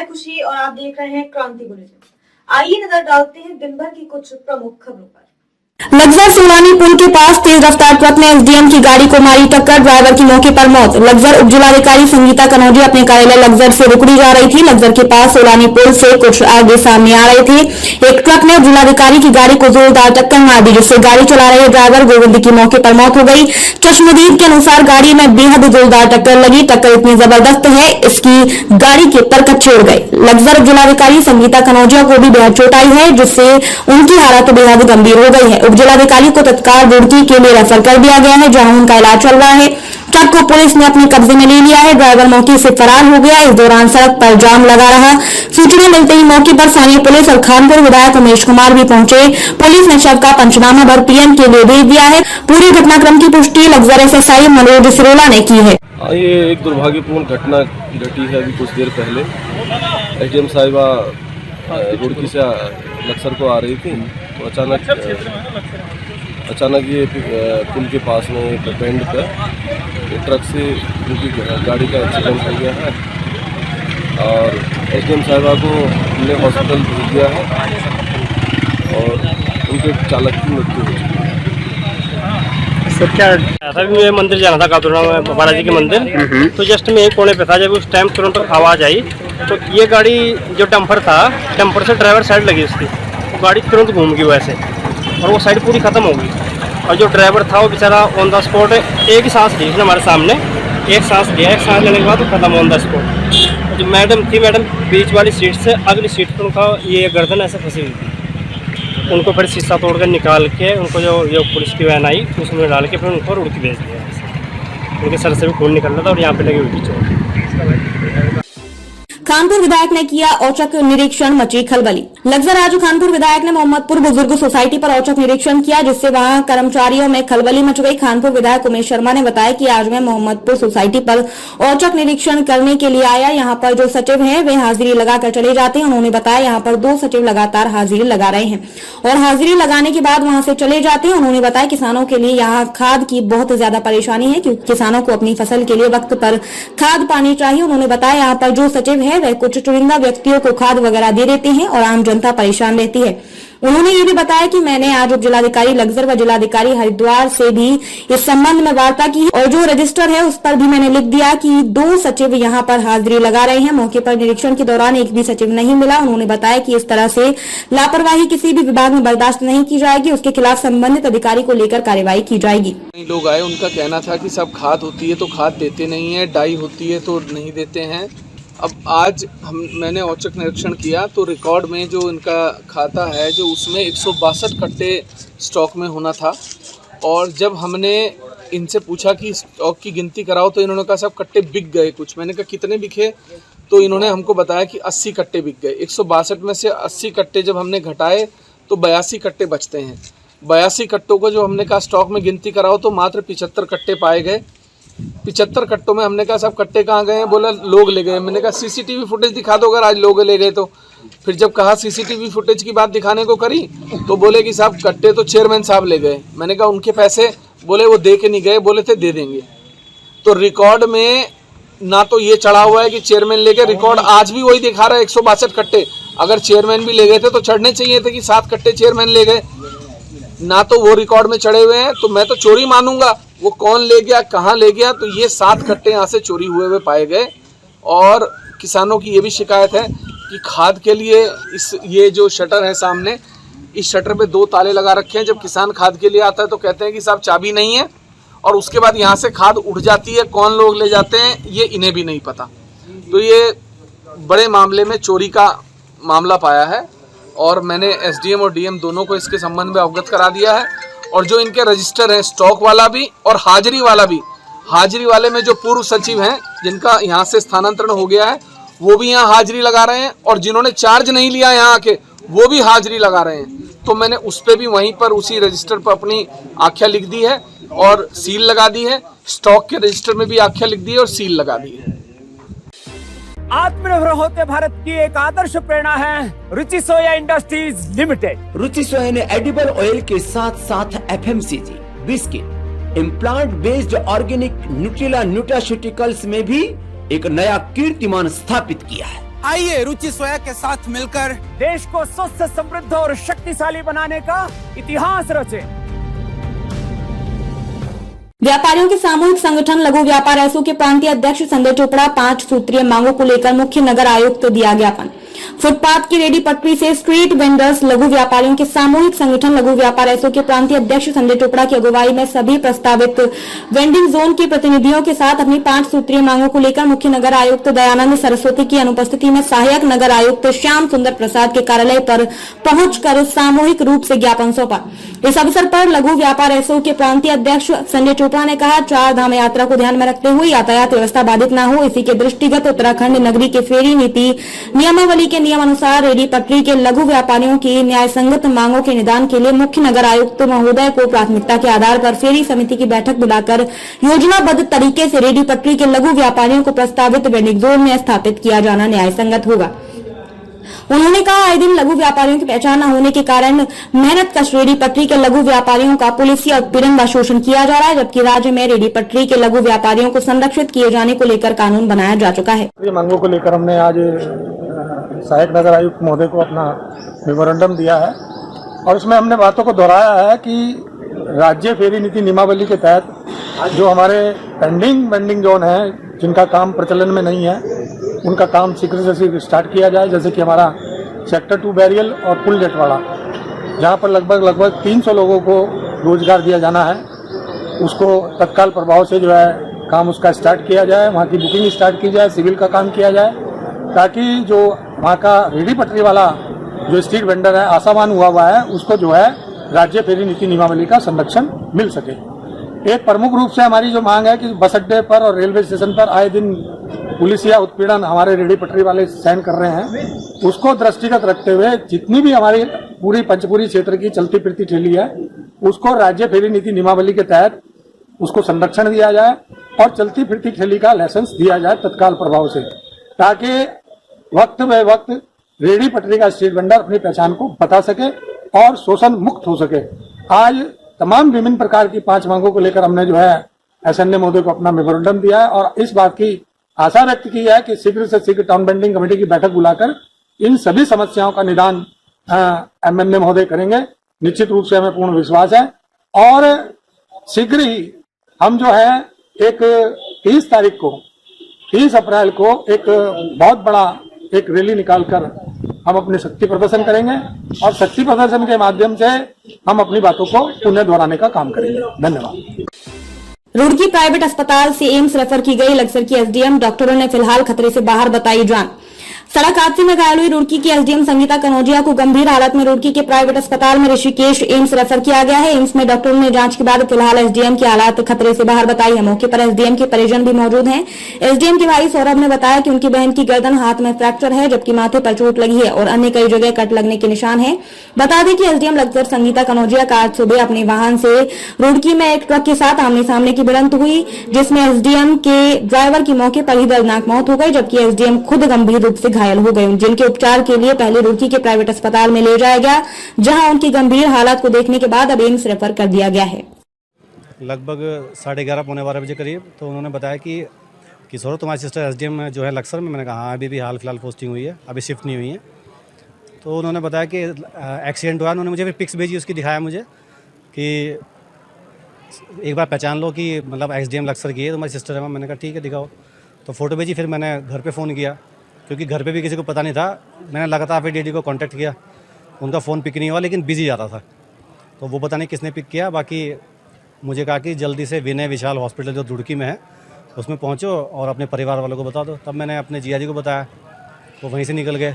मैं खुशी और आप देख रहे हैं क्रांति बुलेटिन। आइए नजर डालते हैं दिन भर की कुछ प्रमुख खबरों पर। लग्जर सोलानी पुल के पास तेज रफ्तार ट्रक ने एसडीएम की गाड़ी को मारी टक्कर, ड्राइवर की मौके पर मौत। लग्जर उपजिलाधिकारी संगीता कनौजिया अपने कार्यालय लग्जर से रुकड़ी जा रही थी। लग्जर के पास सोलानी पुल से कुछ आगे सामने आ रहे थे। एक ट्रक ने उपजिलाधिकारी की गाड़ी को जोरदार टक्कर मार दी, जिससे गाड़ी चला रहे ड्राइवर गोविंद की मौके पर मौत हो गई। चश्मदीद के अनुसार गाड़ी में बेहद जोरदार टक्कर लगी। टक्कर इतनी जबरदस्त है इसकी गाड़ी के परखच छोड़ गए। लग्जर उपजिलाधिकारी संगीता कनौजिया को भी बेहद चोट आई है, जिससे उनकी हालत बेहद गंभीर हो गई है। उपजिलाधिकारी को तत्काल रुड़की के लिए रेफर कर दिया गया है, जहां उनका इलाज चल रहा है। ट्रक को पुलिस ने अपने कब्जे में ले लिया है। ड्राइवर मौके से फरार हो गया। इस दौरान सड़क पर जाम लगा रहा। सूचना मिलते ही मौके पर स्थानीय पुलिस और खानपुर विधायक उमेश कुमार भी पहुंचे। पुलिस ने शव का पंचनामा भर पीएम के लिए भेज दिया है। पूरी घटनाक्रम की पुष्टि लग्जर एसएसआई मनोज सिरोला ने की है। ये एक दुर्भाग्यपूर्ण घटना घटी है अभी कुछ देर पहले। एसडीएम साहिबा रुड़की से लक्सर को आ रही थी, तो अचानक ये पुल के पास में एक बेंड पर ट्रक से उनकी गाड़ी का एक्सीडेंट हो गया है और एसडीएम साहिबा को हमने हॉस्पिटल भेज दिया है और उनके चालक की मृत्यु हो चुकी है। सर क्या था, मुझे मंदिर जाना था कातुरा में बालाजी के मंदिर, तो जस्ट मैं एक कोने पे था। जब उस टाइम तुरंत आवाज़ आई तो ये गाड़ी जो डंपर था, डंपर से ड्राइवर साइड लगी उसकी, वो गाड़ी तुरंत घूम गई वैसे और वो साइड पूरी ख़त्म हो गई। और जो ड्राइवर था वो बेचारा ऑन द स्पॉट एक ही सांस ली उसने हमारे सामने, एक सांस लिया, एक सांस लेने के बाद वो खत्म ऑन द स्पॉट। जो मैडम थी, मैडम बीच वाली सीट से अगली सीट पर उनका ये गर्दन ऐसे फंसी हुई थी। उनको फिर शीशा तोड़कर निकाल के उनको जो पुलिस की वैन आई उसमें डाल के फिर उनको रुड़की भेज दिया। उनके सर से भी खून निकल रहा था और यहाँ पे लगी हुई थी चोट। खानपुर विधायक ने किया औचक निरीक्षण, मची खलबली। लग्जर राजू खानपुर विधायक ने मोहम्मदपुर बुजुर्ग सोसाइटी पर औचक निरीक्षण किया, जिससे वहां कर्मचारियों में खलबली मच गई। खानपुर विधायक उमेश शर्मा ने बताया कि आज मैं मोहम्मदपुर सोसाइटी पर औचक निरीक्षण करने के लिए आया। यहां पर जो सचिव हैं वे हाजिरी लगाकर चले जाते हैं। उन्होंने बताया यहां पर 2 सचिव लगातार हाजिरी लगा रहे हैं और हाजिरी लगाने के बाद वहां से चले जाते हैं। उन्होंने बताया किसानों के लिए यहाँ खाद की बहुत ज्यादा परेशानी है, क्योंकि किसानों को अपनी फसल के लिए वक्त पर खाद पानी चाहिए। उन्होंने बताया यहाँ पर जो सचिव है वह कुछ चुनिंदा व्यक्तियों को खाद वगैरह दे देते हैं और आम जनता परेशान रहती है। उन्होंने ये भी बताया कि मैंने आज उप जिलाधिकारी लग्जर व जिलाधिकारी हरिद्वार से भी इस संबंध में वार्ता की और जो रजिस्टर है उस पर भी मैंने लिख दिया कि 2 सचिव यहाँ पर हाजिरी लगा रहे हैं। मौके पर निरीक्षण के दौरान एक भी सचिव नहीं मिला। उन्होंने बताया कि इस तरह से लापरवाही किसी भी विभाग में बर्दाश्त नहीं की जाएगी, उसके खिलाफ संबंधित अधिकारी को लेकर कार्यवाही की जाएगी। लोग आए, उनका कहना था कि सब खाद होती है तो खाद देते नहीं है, डाई होती है तो नहीं देते हैं। अब आज मैंने औचक निरीक्षण किया तो रिकॉर्ड में जो इनका खाता है जो उसमें 162 कट्टे स्टॉक में होना था और जब हमने इनसे पूछा कि स्टॉक की गिनती कराओ तो इन्होंने कहा सब कट्टे बिक गए कुछ। मैंने कहा कितने बिके, तो इन्होंने हमको बताया कि 80 कट्टे बिक गए। 162 में से 80 कट्टे जब हमने घटाए तो 82 कट्टे बचते हैं। 82 कट्टों को जो हमने कहा स्टॉक में गिनती कराओ तो मात्र 75 कट्टे पाए गए। 75 कट्टों में हमने कहा सब कट्टे कहाँ गए हैं, बोला लोग ले गए। मैंने कहा सीसीटीवी फुटेज दिखा दो अगर आज लोग ले गए तो। फिर जब कहा सीसीटीवी फुटेज की बात दिखाने को करी तो बोले कि साहब कट्टे तो चेयरमैन साहब ले गए। मैंने कहा उनके पैसे, बोले वो दे के नहीं गए, बोले थे दे देंगे। तो रिकॉर्ड में ना तो ये चढ़ा हुआ है कि चेयरमैन ले गए, रिकॉर्ड आज भी वही दिखा रहा है 162 कट्टे। अगर चेयरमैन भी ले गए थे तो चढ़ने चाहिए थे कि 7 कट्टे चेयरमैन ले गए, ना तो वो रिकॉर्ड में चढ़े हुए हैं। तो मैं तो चोरी मानूंगा, वो कौन ले गया कहाँ ले गया। तो ये 7 कट्टे यहाँ से चोरी हुए पाए गए। और किसानों की ये भी शिकायत है कि खाद के लिए ये जो शटर है सामने, इस शटर पे 2 ताले लगा रखे हैं। जब किसान खाद के लिए आता है तो कहते हैं कि साहब चाबी नहीं है, और उसके बाद यहाँ से खाद उड़ जाती है। कौन लोग ले जाते हैं ये इन्हें भी नहीं पता। तो ये बड़े मामले में चोरी का मामला पाया है और मैंने एसडीएम और डीएम दोनों को इसके संबंध में अवगत करा दिया है। और जो इनके रजिस्टर हैं स्टॉक वाला भी और हाजिरी वाला भी, हाजिरी वाले में जो पूर्व सचिव हैं जिनका यहाँ से स्थानांतरण हो गया है वो भी यहाँ हाजिरी लगा रहे हैं, और जिन्होंने चार्ज नहीं लिया यहाँ आके वो भी हाजिरी लगा रहे हैं। तो मैंने उस पर भी वहीं पर उसी रजिस्टर पर अपनी आख्या लिख दी है और सील लगा दी है। स्टॉक के रजिस्टर में भी आख्या लिख दी है और सील लगा दी है। आत्मनिर्भर होते भारत की एक आदर्श प्रेरणा है रुचि सोया इंडस्ट्रीज लिमिटेड। रुचि सोया ने एडिबल ऑयल के साथ साथ FMCG, biscuit, implant based organic Nutrela nutraceuticals में भी एक नया कीर्तिमान स्थापित किया है। आइए रुचि सोया के साथ मिलकर देश को स्वस्थ, समृद्ध और शक्तिशाली बनाने का इतिहास रचे। व्यापारियों के सामूहिक संगठन लघु व्यापार एसओ के प्रांतीय अध्यक्ष संजय चोपड़ा 5 सूत्रीय मांगों को लेकर मुख्य नगर आयुक्त दिया ज्ञापन। फुटपाथ की रेडी पटरी से स्ट्रीट वेंडर्स लघु व्यापारियों के सामूहिक संगठन लघु व्यापार एसओ के प्रांतीय अध्यक्ष संजय चोपड़ा की अगुवाई में सभी प्रस्तावित वेंडिंग जोन के प्रतिनिधियों के साथ अपनी 5 सूत्रीय मांगों को लेकर मुख्य नगर आयुक्त दयानंद सरस्वती की अनुपस्थिति में सहायक नगर आयुक्त श्याम सुंदर प्रसाद के कार्यालय पर पहुंचकर सामूहिक रूप से ज्ञापन सौंपा। इस अवसर पर लघु व्यापार एसओ के प्रांतीय अध्यक्ष संजय चोपड़ा ने कहा, 4 धाम यात्रा को ध्यान में रखते हुए यातायात व्यवस्था बाधित न हो, इसी के दृष्टिगत उत्तराखंड नगरी के फेरी नीति नियमावली के नियम अनुसार रेडी पटरी के लघु व्यापारियों की न्याय संगत मांगों के निदान के लिए मुख्य नगर आयुक्त महोदय को प्राथमिकता के आधार पर फेरी समिति की बैठक बुलाकर योजनाबद्ध तरीके से रेडी पटरी के लघु व्यापारियों को प्रस्तावित वेंडिंग जोन में स्थापित किया जाना न्याय संगत होगा। उन्होंने कहा, आए दिन लघु व्यापारियों की पहचान न होने के कारण मेहनत कश रेडी पटरी के लघु व्यापारियों का पुलिसिया उत्पीड़न व शोषण किया जा रहा है, जबकि राज्य में रेडी पटरी के लघु व्यापारियों को संरक्षित किए जाने को लेकर कानून बनाया जा चुका है। ये मांगों को लेकर हमने आज सहायक नगर आयुक्त महोदय को अपना मेमोरेंडम दिया है और उसमें हमने बातों को दोहराया है कि राज्य फेरी नीति नियमावली के तहत जो हमारे पेंडिंग वेंडिंग जोन है जिनका काम प्रचलन में नहीं है उनका काम शीघ्र से शीघ्र स्टार्ट किया जाए। जैसे कि हमारा सेक्टर 2 बैरियल और पुल जेटवाड़ा जहाँ पर लगभग 300 लोगों को रोजगार दिया जाना है, उसको तत्काल प्रभाव से जो है काम उसका स्टार्ट किया जाए, वहाँ की बुकिंग स्टार्ट की जाए, सिविल का काम किया जाए, ताकि जो वहाँ का रेडी पटरी वाला जो स्ट्रीट वेंडर है आसामान हुआ है उसको जो है राज्य फेरी नीति नियमावली का संरक्षण मिल सके। एक प्रमुख रूप से हमारी जो मांग है कि बस अड्डे पर और रेलवे स्टेशन पर आए दिन पुलिसिया उत्पीड़न हमारे रेडी पटरी वाले सहन कर रहे हैं, उसको दृष्टिगत रखते हुए जितनी भी हमारी पूरी पंचपुरी क्षेत्र की चलती फिरती ठेली है उसको राज्य फेरी नीति नियमावली के तहत उसको संरक्षण दिया जाए और चलती फिरती ठेली का लाइसेंस दिया जाए तत्काल प्रभाव से, ताकि वक्त बे वक्त रेडी पटरी का स्ट्रीट वेंडर अपनी पहचान को बता सके और शोषण मुक्त हो सके। आज तमाम विभिन्न प्रकार की 5 मांगों को लेकर हमने जो है एसएनए महोदय को अपना मेमोरेंडम दिया है और इस बात की आशा व्यक्त की है कि शीघ्र से शीघ्र टाउन बेंडिंग कमेटी की बैठक बुलाकर इन सभी समस्याओं का निदान एमएनए महोदय करेंगे। निश्चित रूप से हमें पूर्ण विश्वास है और शीघ्र ही हम जो है एक 30 अप्रैल को एक बहुत बड़ा एक रैली निकालकर हम अपनी शक्ति प्रदर्शन करेंगे और शक्ति प्रदर्शन के माध्यम से हम अपनी बातों को पुनः दोहराने का काम करेंगे। धन्यवाद। रुड़की प्राइवेट अस्पताल से एम्स रेफर की गई लक्सर की एसडीएम, डॉक्टरों ने फिलहाल खतरे से बाहर बताई जान। सड़क हादसे में घायल हुई रुड़की की एसडीएम संगीता कनौजिया को गंभीर हालत में रुड़की के प्राइवेट अस्पताल में ऋषिकेश एम्स रेफर किया गया है। एम्स में डॉक्टरों ने जांच के बाद फिलहाल एसडीएम की हालत खतरे से बाहर बताई है। मौके पर एसडीएम के परिजन भी मौजूद हैं। एसडीएम के भाई सौरभ ने बताया कि उनकी बहन की गर्दन हाथ में फ्रैक्चर है, जबकि माथे पर चोट लगी है और अन्य कई जगह कट लगने के निशान है। बता दें कि एसडीएम लक्सर संगीता कनौजिया का आज सुबह अपने वाहन से रुड़की में एक ट्रक के साथ आमने सामने की भिड़ंत हुई, जिसमें एसडीएम के ड्राइवर की मौके पर ही दर्दनाक मौत हो गई, जबकि एसडीएम खुद गंभीर रूप से घायल हो गए, जिनके उपचार के लिए पहले रुड़की के प्राइवेट अस्पताल में ले जाया गया, जहां उनकी गंभीर हालत को देखने के बाद अब एम्स रेफर कर दिया गया है। लगभग 11:30 पौने 12 बजे करीब तो उन्होंने बताया कि सौरभ तुम्हारी सिस्टर एसडीएम जो है लक्सर में। मैंने कहा हाँ, अभी भी हाल फिलहाल पोस्टिंग हुई है, अभी शिफ्ट नहीं हुई है। तो उन्होंने बताया कि एक्सीडेंट हुआ। उन्होंने मुझे फिर पिक्स भेजी, उसकी दिखाया मुझे कि एक बार पहचान लो कि मतलब एसडीएम लक्सर की है, तुम्हारी सिस्टर है। मैंने कहा ठीक है दिखाओ, तो फ़ोटो भेजी। फिर मैंने घर पे फ़ोन किया, क्योंकि घर पे भी किसी को पता नहीं था। मैंने लगातार फिर डीडी को कांटेक्ट किया, उनका फ़ोन पिक नहीं हुआ, लेकिन बिजी आ रहा था, तो वो पता नहीं किसने पिक किया। बाकी मुझे कहा कि जल्दी से विनय विशाल हॉस्पिटल जो रुड़की में है उसमें पहुंचो और अपने परिवार वालों को बता दो। तब मैंने अपने जिया जी को बताया, वो वहीं से निकल गए।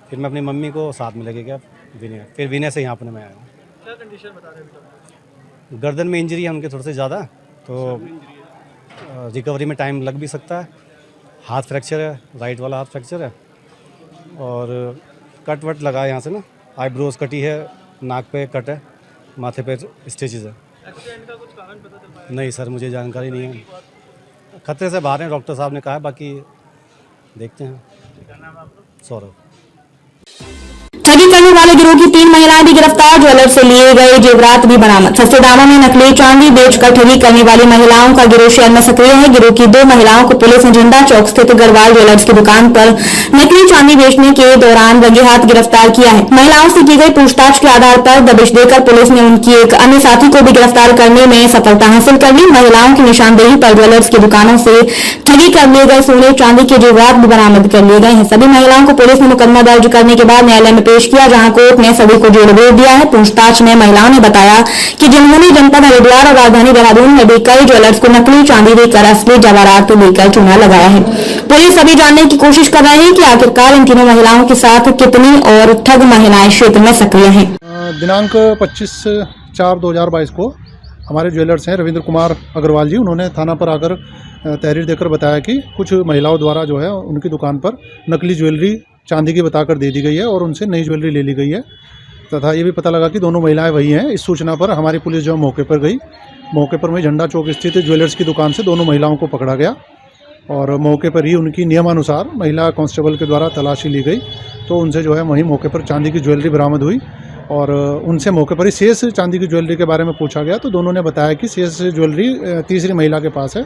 फिर मैं अपनी मम्मी को साथ में लेके गया विनय, फिर विनय से यहाँ अपने में आया। क्या कंडीशन बता रहे हैं? गर्दन में इंजरी है उनके थोड़े से ज़्यादा, तो रिकवरी में टाइम लग भी सकता है। हाथ फ्रैक्चर है, राइट वाला हाथ फ्रैक्चर है, और कट वट लगा है यहाँ से ना, आईब्रोज कटी है, नाक पे कट है, माथे पे स्टिचेस है। एक्सीडेंट का कुछ कारण पता चल पाया? नहीं सर, मुझे जानकारी नहीं है। खतरे से बाहर हैं डॉक्टर साहब ने कहा, बाकी देखते हैं। सौरभ। ठगी करने वाले गिरोह की 3 महिलाएं भी गिरफ्तार, ज्वेलर से लिए गए जेवरात भी बरामद। सस्ते दामों में नकली चांदी बेचकर ठगी करने वाली महिलाओं का गिरोह शहर में सक्रिय है। गिरोह की 2 महिलाओं को पुलिस ने झंडा चौक स्थित गढ़वाल ज्वेलर्स की दुकान पर नकली चांदी बेचने के दौरान रंगे हाथ गिरफ्तार किया है। महिलाओं से की गई पूछताछ के आधार पर दबिश देकर पुलिस ने उनकी एक अन्य साथी को भी गिरफ्तार करने में सफलता हासिल कर ली। महिलाओं की निशानदेही पर ज्वेलर्स की दुकानों से ठगी कर लिए गए सोने चांदी के जेवरात भी बरामद कर लिए गए हैं। सभी महिलाओं को पुलिस ने मुकदमा दर्ज करने के बाद न्यायालय में पेश किया, जहां कोर्ट ने सभी को जेल भेज दिया है। पूछताछ में महिलाओं ने बताया कि जिन्होंने जनपद हरिद्वार और राजधानी देहरादून में भी कई ज्वेलर्स को नकली चांदी देकर असली जवाहरात देकर चूना लगाया है। पुलिस अभी जानने की कोशिश कर रही है कि आखिरकार इन तीनों महिलाओं के साथ कितनी और ठग महिलाएं क्षेत्र में सक्रिय हैं। दिनांक 25/4/2022 को हमारे ज्वेलर्स हैं रविंद्र कुमार अग्रवाल जी, उन्होंने थाना पर आकर तहरीर देकर बताया कि कुछ महिलाओं द्वारा जो है उनकी दुकान पर नकली ज्वेलरी चांदी की बताकर दे दी गई है और उनसे नई ज्वेलरी ले ली गई है तथा ये भी पता लगा कि दोनों महिलाएं वही हैं। इस सूचना पर हमारी पुलिस जो मौके पर गई, मौके पर वही झंडा चौक स्थित ज्वेलर्स की दुकान से दोनों महिलाओं को पकड़ा गया और मौके पर ही उनकी नियमानुसार महिला कांस्टेबल के द्वारा तलाशी ली गई, तो उनसे जो है वहीं मौके पर चांदी की ज्वेलरी बरामद हुई और उनसे मौके पर ही शेष चांदी की ज्वेलरी के बारे में पूछा गया, तो दोनों ने बताया कि शेष ज्वेलरी तीसरी महिला के पास है।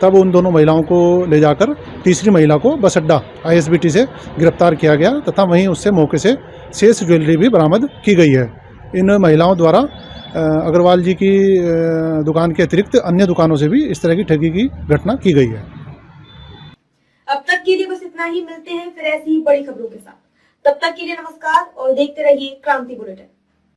तब उन दोनों महिलाओं को ले जाकर तीसरी महिला को बस अड्डा ISBT से गिरफ्तार किया गया तथा वहीं उससे मौके से शेष ज्वेलरी भी बरामद की गई है। इन महिलाओं द्वारा अग्रवाल जी की दुकान के अतिरिक्त अन्य दुकानों से भी इस तरह की ठगी की घटना की गई है। अब तक के लिए बस इतना ही, मिलते हैं फिर ऐसी ही बड़ी खबरों के साथ। तब तक के लिए नमस्कार और देखते रहिए क्रांति बुलेटिन।